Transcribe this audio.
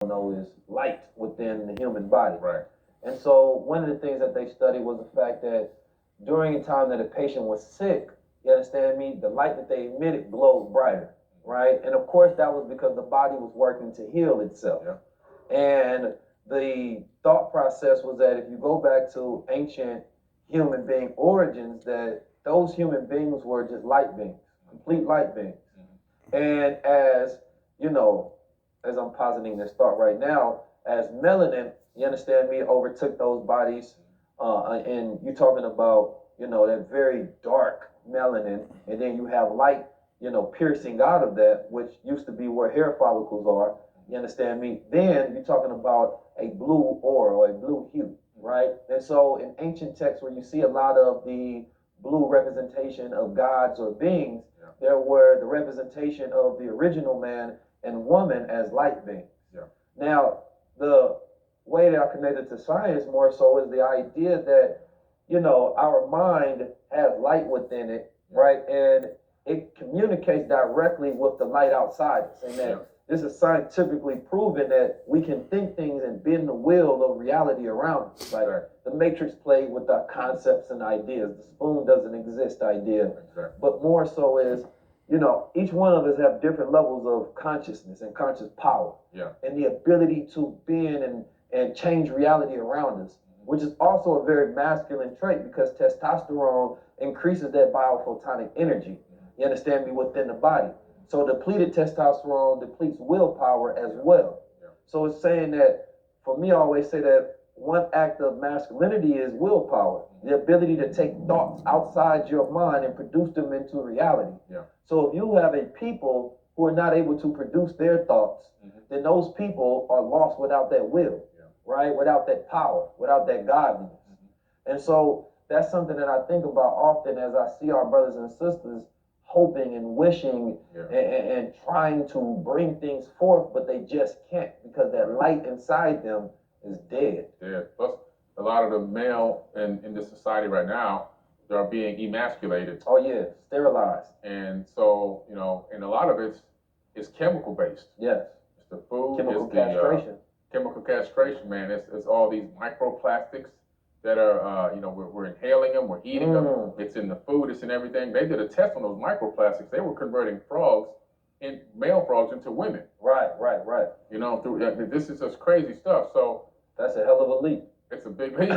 is light within the human body. Right. And so one of the things that they studied was the fact that during a time that a patient was sick, you understand me, the light that they emitted glowed brighter, right? And of course that was because the body was working to heal itself. Yeah. And the thought process was that if you go back to ancient human being origins, that those human beings were just light beings, complete light beings. And as, you know, as I'm positing this thought right now, as melanin, you understand me, overtook those bodies, and you're talking about, you know, that very dark melanin, and then you have light, you know, piercing out of that, which used to be where hair follicles are, you understand me? Then you're talking about a blue aura or a blue hue, right? And so in ancient texts where you see a lot of the blue representation of gods or beings, there were the representation of the original man and woman as light beings. Yeah. Now, the way that I connected to science more so is the idea that, you know, our mind has light within it, right? And it communicates directly with the light outside us. And that this is scientifically proven that we can think things and bend the wheel of reality around us. Like the Matrix played with the concepts and ideas. The spoon doesn't exist idea. But more so is, you know, each one of us have different levels of consciousness and conscious power. Yeah. And the ability to bend and change reality around us, which is also a very masculine trait because testosterone increases that biophotonic energy. You understand me? Within the body. So depleted testosterone depletes willpower as well. Yeah. So it's saying that, for me, I always say that one act of masculinity is willpower, the ability to take thoughts outside your mind and produce them into reality. Yeah. So if you have a people who are not able to produce their thoughts, then those people are lost without that will, right? Without that power, without that godliness. And so that's something that I think about often as I see our brothers and sisters hoping and wishing and trying to bring things forth, but they just can't because that light inside them is dead. Dead. Plus, a lot of the male in this society right now, they are being emasculated. Oh yeah, sterilized. And so, you know, and a lot of it's chemical based. Yes. It's the food. Chemical it's castration. Chemical castration, man. It's all these microplastics that are, you know, we're inhaling them, we're eating them. It's in the food, it's in everything. They did a test on those microplastics. They were converting male frogs into women. Right. You know, this is just crazy stuff. So that's a hell of a leap. It's a big leap.